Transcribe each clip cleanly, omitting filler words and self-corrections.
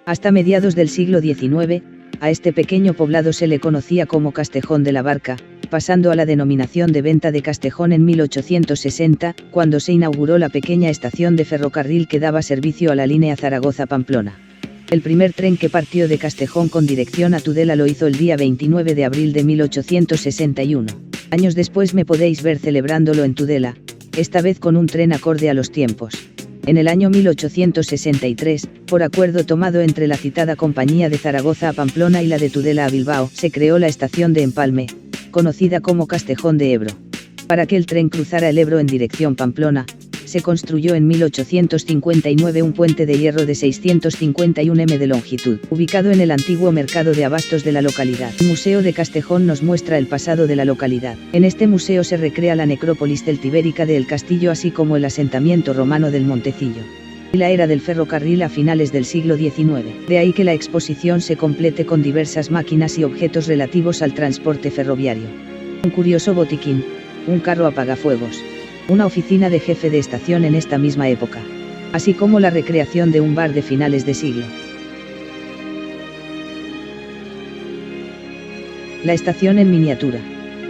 Hasta mediados del siglo XIX, a este pequeño poblado se le conocía como Castejón de la Barca, pasando a la denominación de Venta de Castejón en 1860, cuando se inauguró la pequeña estación de ferrocarril que daba servicio a la línea Zaragoza-Pamplona. El primer tren que partió de Castejón con dirección a Tudela lo hizo el día 29 de abril de 1861. Años después me podéis ver celebrándolo en Tudela, esta vez con un tren acorde a los tiempos. En el año 1863, por acuerdo tomado entre la citada compañía de Zaragoza a Pamplona y la de Tudela a Bilbao, se creó la estación de Empalme, conocida como Castejón de Ebro. Para que el tren cruzara el Ebro en dirección Pamplona, se construyó en 1859 un puente de hierro de 651 m de longitud, ubicado en el antiguo mercado de abastos de la localidad. El Museo de Castejón nos muestra el pasado de la localidad. En este museo se recrea la necrópolis celtibérica de El Castillo así como el asentamiento romano del Montecillo y la era del ferrocarril a finales del siglo XIX. De ahí que la exposición se complete con diversas máquinas y objetos relativos al transporte ferroviario. Un curioso botiquín, un carro apagafuegos, una oficina de jefe de estación en esta misma época, así como la recreación de un bar de finales de siglo. La estación en miniatura.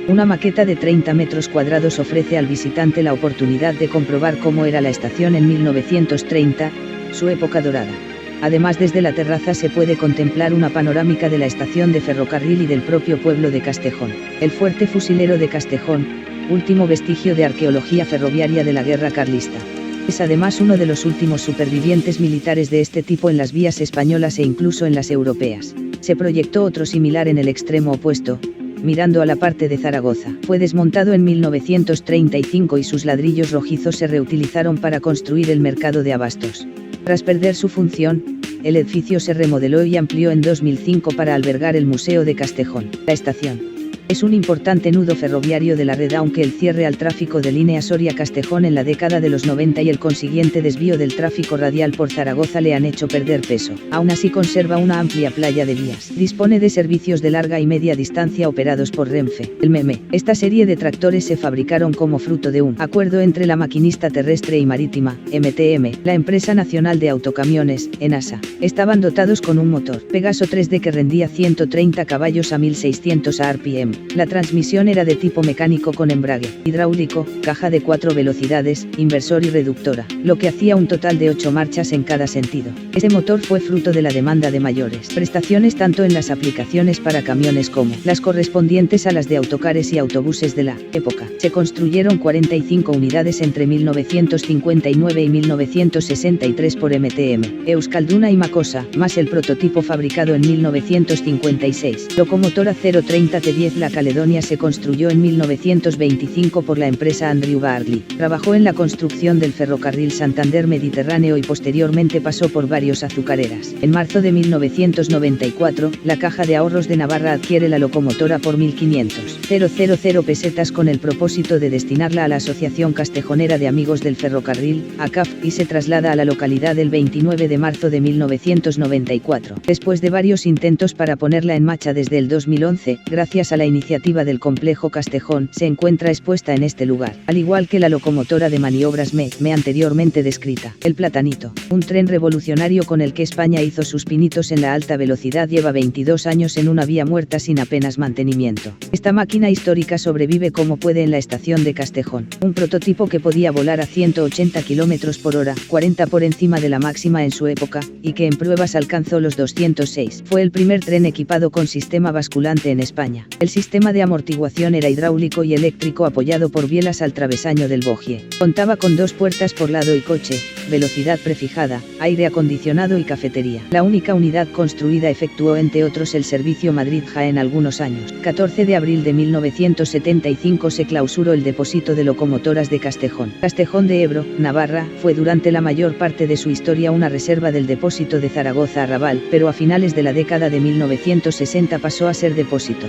Una maqueta de 30 metros cuadrados ofrece al visitante la oportunidad de comprobar cómo era la estación en 1930, su época dorada. Además, desde la terraza se puede contemplar una panorámica de la estación de ferrocarril y del propio pueblo de Castejón. El fuerte fusilero de Castejón, último vestigio de arqueología ferroviaria de la guerra carlista. Es además uno de los últimos supervivientes militares de este tipo en las vías españolas e incluso en las europeas. Se proyectó otro similar en el extremo opuesto, mirando a la parte de Zaragoza. Fue desmontado en 1935 y sus ladrillos rojizos se reutilizaron para construir el mercado de abastos. Tras perder su función, el edificio se remodeló y amplió en 2005 para albergar el Museo de Castejón. La estación es un importante nudo ferroviario de la red, aunque el cierre al tráfico de línea Soria-Castejón en la década de los 90 y el consiguiente desvío del tráfico radial por Zaragoza le han hecho perder peso. Aún así conserva una amplia playa de vías. Dispone de servicios de larga y media distancia operados por Renfe. El MEME. Esta serie de tractores se fabricaron como fruto de un acuerdo entre la Maquinista Terrestre y Marítima, MTM, la Empresa Nacional de Autocamiones, ENASA. Estaban dotados con un motor Pegaso 3D que rendía 130 caballos a 1600 RPM. La transmisión era de tipo mecánico con embrague hidráulico, caja de 4 velocidades, inversor y reductora, lo que hacía un total de 8 marchas en cada sentido. Este motor fue fruto de la demanda de mayores prestaciones tanto en las aplicaciones para camiones como las correspondientes a las de autocares y autobuses de la época. Se construyeron 45 unidades entre 1959 y 1963 por MTM, Euskalduna y Macosa, más el prototipo fabricado en 1956. Locomotora 030 T10 La Caledonia se construyó en 1925 por la empresa Andrew Barley. Trabajó en la construcción del ferrocarril Santander Mediterráneo y posteriormente pasó por varios azucareras. En marzo de 1994, la Caja de Ahorros de Navarra adquiere la locomotora por 1.500 pesetas con el propósito de destinarla a la Asociación Castejonera de Amigos del Ferrocarril, ACAF, y se traslada a la localidad el 29 de marzo de 1994. Después de varios intentos para ponerla en marcha desde el 2011, gracias a la iniciativa del Complejo Castejón, se encuentra expuesta en este lugar, al igual que la locomotora de maniobras ME anteriormente descrita. El Platanito, un tren revolucionario con el que España hizo sus pinitos en la alta velocidad, lleva 22 años en una vía muerta sin apenas mantenimiento. Esta máquina histórica sobrevive como puede en la estación de Castejón, un prototipo que podía volar a 180 km por hora, 40 por encima de la máxima en su época, y que en pruebas alcanzó los 206. Fue el primer tren equipado con sistema basculante en España. El sistema de amortiguación era hidráulico y eléctrico apoyado por bielas al travesaño del bogie. Contaba con 2 puertas por lado y coche, velocidad prefijada, aire acondicionado y cafetería. La única unidad construida efectuó entre otros el servicio Madrid-Jaén algunos años. 14 de abril de 1975 se clausuró el depósito de locomotoras de Castejón. Castejón de Ebro, Navarra, fue durante la mayor parte de su historia una reserva del depósito de Zaragoza-Arrabal, pero a finales de la década de 1960 pasó a ser depósito.